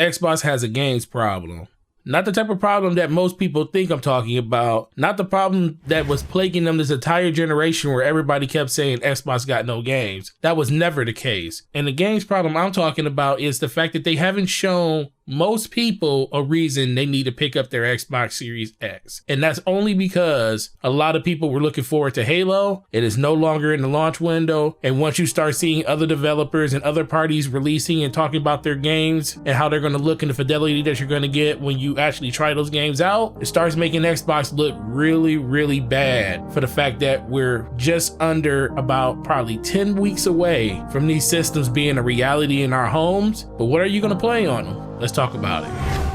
Xbox has a games problem. Not the type of problem that most people think I'm talking about. Not the problem that was plaguing them this entire generation where everybody kept saying Xbox got no games. That was never the case. And the games problem I'm talking about is the fact that they haven't shown most people a reason they need to pick up their Xbox Series X. And that's only because a lot of people were looking forward to Halo. It is no longer in the launch window. And once you start seeing other developers and other parties releasing and talking about their games and how they're going to look and the fidelity that you're going to get when you actually try those games out, it starts making Xbox look really, really bad for the fact that we're just under about probably 10 weeks away from these systems being a reality in our homes. But what are you going to play on them? Let's talk about it.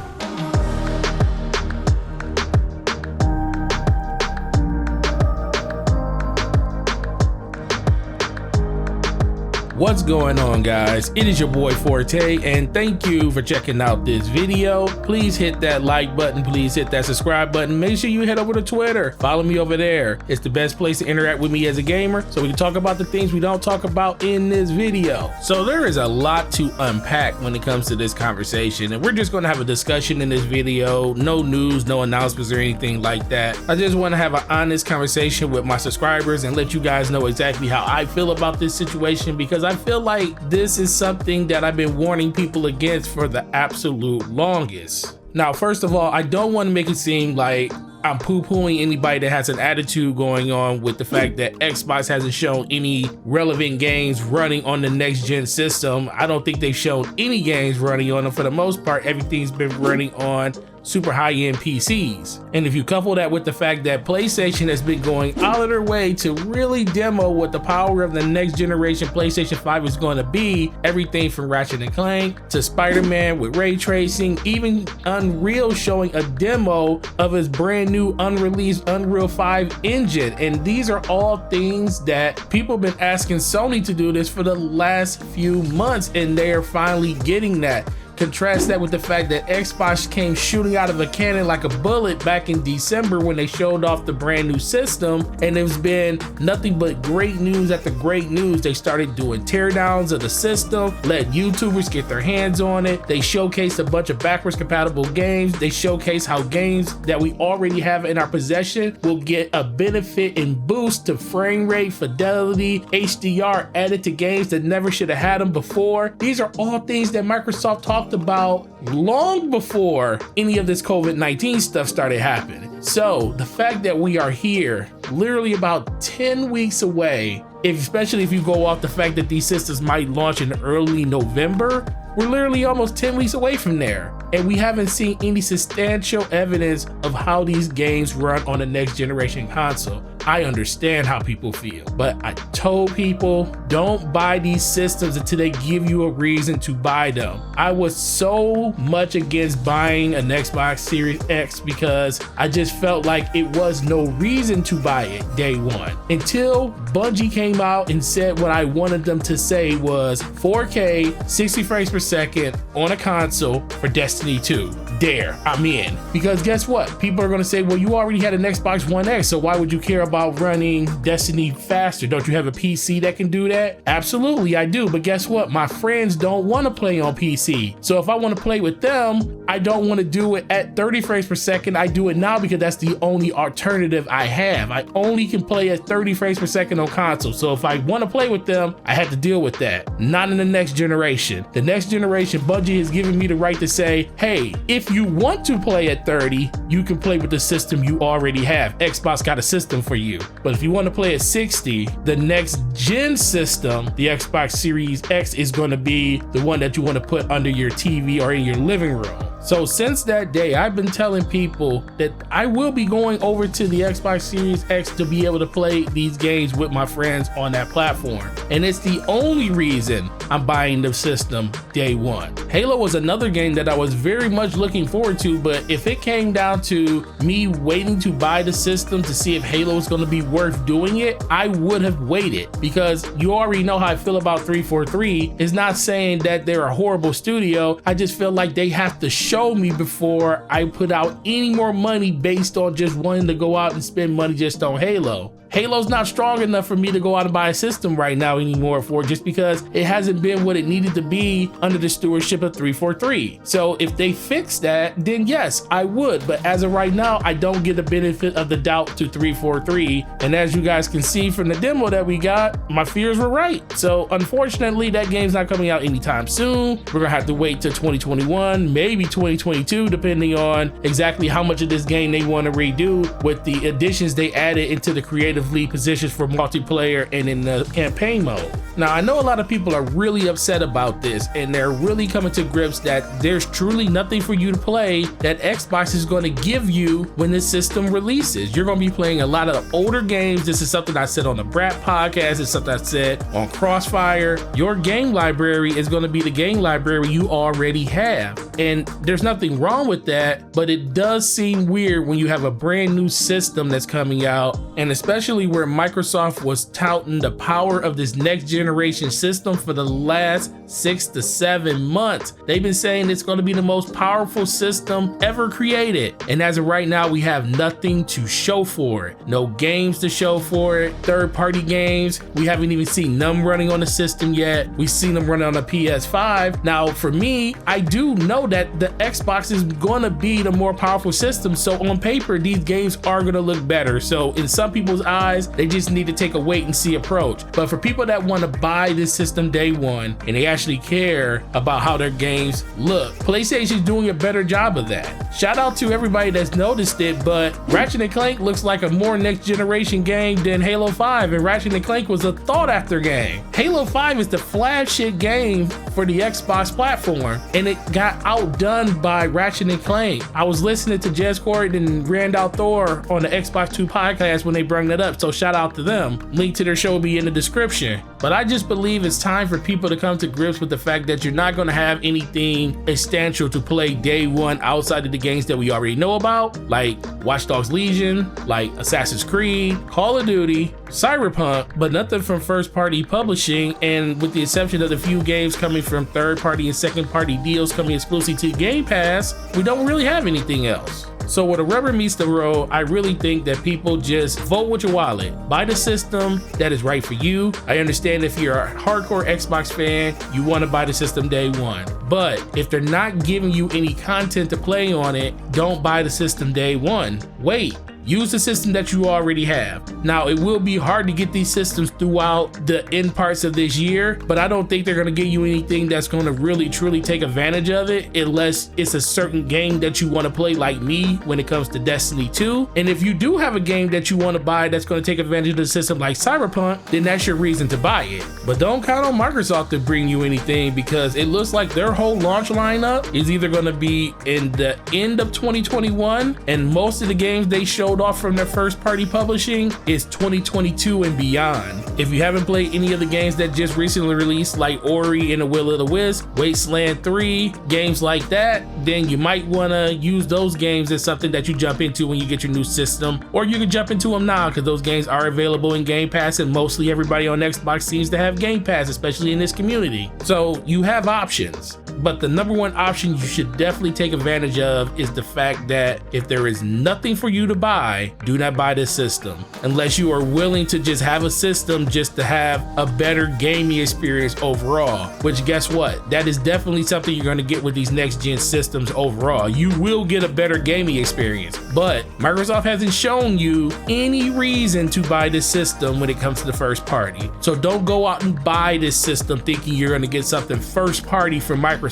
What's going on, guys? It is your boy Forte, and thank you for checking out this video. Please hit that like button, please hit that subscribe button. Make sure you head over to Twitter, follow me over there. It's the best place to interact with me as a gamer, so we can talk about the things we don't talk about in this video. So there is a lot to unpack when it comes to this conversation, and we're just going to have a discussion in this video. No news, no announcements or anything like that. I just want to have an honest conversation with my subscribers and let you guys know exactly how I feel about this situation, because I feel like this is something that I've been warning people against for the absolute longest. Now, first of all, I don't want to make it seem like I'm poo-pooing anybody that has an attitude going on with the fact that Xbox hasn't shown any relevant games running on the next gen system. I don't think they've shown any games running on them. For the most part, everything's been running on super high-end PCs. And if you couple that with the fact that PlayStation has been going out of their way to really demo what the power of the next generation PlayStation 5 is going to be, everything from Ratchet and Clank to Spider-Man with ray tracing, even Unreal showing a demo of its brand new unreleased Unreal 5 engine. And these are all things that people have been asking Sony to do this for the last few months, and they are finally getting that. Contrast that with the fact that Xbox came shooting out of a cannon like a bullet back in December when they showed off the brand new system, and it's been nothing but great news after great news. They started doing teardowns of the system, let YouTubers get their hands on it. They showcased a bunch of backwards compatible games. They showcased how games that we already have in our possession will get a benefit and boost to frame rate, fidelity, HDR added to games that never should have had them before. These are all things that Microsoft talked about long before any of this COVID-19 stuff started happening. So the fact that we are here literally about 10 weeks away, especially if you go off the fact that these systems might launch in early November, we're literally almost 10 weeks away from there. And we haven't seen any substantial evidence of how these games run on the next generation console. I understand how people feel, but I told people, don't buy these systems until they give you a reason to buy them. I was so much against buying an Xbox Series X because I just felt like it was no reason to buy it day one. Until Bungie came out and said what I wanted them to say was 4K, 60 frames per second on a console for Destiny 2. There, I'm in. Because guess what? People are gonna say, well, you already had an Xbox One X, so why would you care about running Destiny faster? Don't you have a PC that can do that? Absolutely, I do. But guess what? My friends don't want to play on PC. So if I want to play with them, I don't want to do it at 30 frames per second. I do it now because that's the only alternative I have. I only can play at 30 frames per second on console. So if I want to play with them, I have to deal with that. Not in the next generation. The next generation, Bungie has given me the right to say, hey, if you want to play at 30, you can play with the system you already have. Xbox got a system for you. But if you want to play at 60, the next gen system, the Xbox Series X, is going to be the one that you want to put under your TV or in your living room. So since that day, I've been telling people that I will be going over to the Xbox Series X to be able to play these games with my friends on that platform. And it's the only reason I'm buying the system day one. Halo was another game that I was very much looking forward to, but if it came down to me waiting to buy the system to see if Halo was going to be worth doing it, I would have waited, because you already know how I feel about 343. It's not saying that they're a horrible studio. I just feel like they have to show me before I put out any more money based on just wanting to go out and spend money just on Halo. Halo's not strong enough for me to go out and buy a system right now anymore for, just because it hasn't been what it needed to be under the stewardship of 343. So if they fix that, then yes, I would. But as of right now, I don't get the benefit of the doubt to 343. And as you guys can see from the demo that we got, my fears were right. So unfortunately, that game's not coming out anytime soon. We're gonna have to wait till 2021, maybe 2022, depending on exactly how much of this game they want to redo with the additions they added into the creative lead positions for multiplayer and in the campaign mode. Now, I know a lot of people are really upset about this, and they're really coming to grips that there's truly nothing for you to play that Xbox is going to give you when this system releases. You're going to be playing a lot of older games. This is something I said on the Brat podcast. It's something I said on Crossfire. Your game library is going to be the game library you already have. And there's nothing wrong with that, but it does seem weird when you have a brand new system that's coming out, and especially where Microsoft was touting the power of this next generation system for the last 6 to 7 months. They've been saying it's going to be the most powerful system ever created. And as of right now, we have nothing to show for it. No games to show for it. Third-party games, we haven't even seen them running on the system yet. We've seen them running on the PS5. Now, for me, I do know that the Xbox is going to be the more powerful system. So on paper, these games are going to look better. So in some people's eyes, they just need to take a wait and see approach. But for people that want to buy this system day one and they actually care about how their games look, PlayStation's doing a better job of that. Shout out to everybody that's noticed it, but Ratchet & Clank looks like a more next generation game than Halo 5, and Ratchet & Clank was a thought after game. Halo 5 is the flagship game for the Xbox platform, and it got outdone by Ratchet & Clank. I was listening to Jez Corey and Randall Thor on the Xbox 2 podcast when they brought that up, so shout out to them. Link to their show will be in the description. But I just believe it's time for people to come to grips with the fact that you're not going to have anything essential to play day one outside of the games that we already know about, like Watch Dogs Legion, like Assassin's Creed, Call of Duty, Cyberpunk, but nothing from first-party publishing. And with the exception of the few games coming from third-party and second-party deals coming exclusively to Game Pass, we don't really have anything else. So where the rubber meets the road, I really think that people just vote with your wallet. Buy the system that is right for you. I understand if you're a hardcore Xbox fan, you want to buy the system day one. But if they're not giving you any content to play on it, don't buy the system day one. Wait. Use the system that you already have. Now, it will be hard to get these systems throughout the end parts of this year, but I don't think they're going to give you anything that's going to really truly take advantage of it unless it's a certain game that you want to play, like me when it comes to Destiny 2. And if you do have a game that you want to buy that's going to take advantage of the system like Cyberpunk, then that's your reason to buy it. But don't count on Microsoft to bring you anything, because it looks like their whole launch lineup is either going to be in the end of 2021, and most of the games they showed off from their first party publishing is 2022 and beyond. If you haven't played any of the games that just recently released, like Ori and the Will of the Wisp, Wasteland 3, games like that, then you might want to use those games as something that you jump into when you get your new system, or you can jump into them now because those games are available in Game Pass, and mostly everybody on Xbox seems to have Game Pass, especially in this community. So you have options. But the number one option you should definitely take advantage of is the fact that if there is nothing for you to buy, do not buy this system unless you are willing to just have a system just to have a better gaming experience overall, which guess what? That is definitely something you're going to get with these next gen systems overall. You will get a better gaming experience, but Microsoft hasn't shown you any reason to buy this system when it comes to the first party. So don't go out and buy this system thinking you're going to get something first party from Microsoft.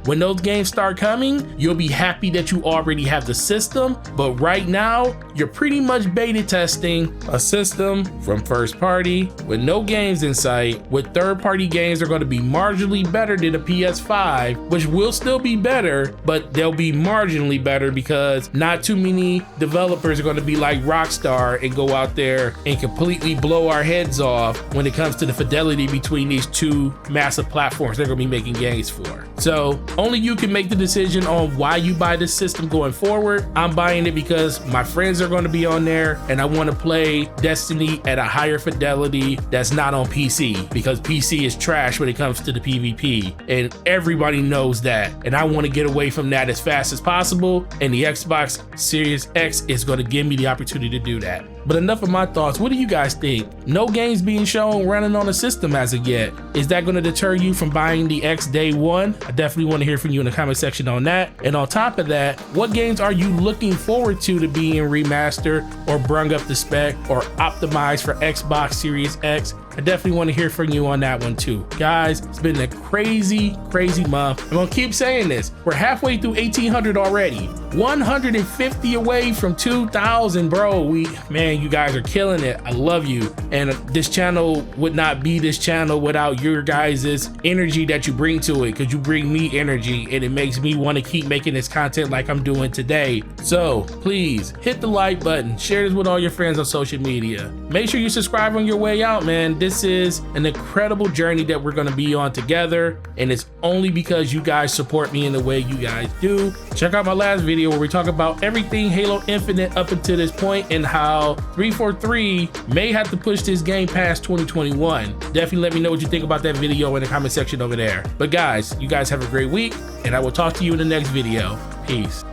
When those games start coming, you'll be happy that you already have the system, but right now, you're pretty much beta testing a system from first party with no games in sight, with third party games that are going to be marginally better than the PS5, which will still be better, but they'll be marginally better because not too many developers are going to be like Rockstar and go out there and completely blow our heads off when it comes to the fidelity between these two massive platforms they're going to be making games for. So only you can make the decision on why you buy this system going forward. I'm buying it because my friends are going to be on there and I want to play Destiny at a higher fidelity that's not on PC, because PC is trash when it comes to the PvP and everybody knows that, and I want to get away from that as fast as possible, and the Xbox Series X is going to give me the opportunity to do that. But enough of my thoughts. What do you guys think? No games being shown running on the system as of yet. Is that going to deter you from buying the X day one? I definitely want to hear from you in the comment section on that. And on top of that, what games are you looking forward to being remastered or brung up the spec or optimized for Xbox Series X? I definitely want to hear from you on that one too. Guys, it's been a crazy month. I'm gonna keep saying this. We're halfway through 1,800 already. 150 away from 2,000, bro. Man, you guys are killing it. I love you. And this channel would not be this channel without your guys' energy that you bring to it, because you bring me energy and it makes me want to keep making this content like I'm doing today. So please hit the like button, share this with all your friends on social media. Make sure you subscribe on your way out, man. This is an incredible journey that we're going to be on together, and it's only because you guys support me in the way you guys do. Check out my last video where we talk about everything Halo Infinite up until this point and how 343 may have to push this game past 2021. Definitely let me know what you think about that video in the comment section over there. But guys, you guys have a great week, and I will talk to you in the next video. Peace.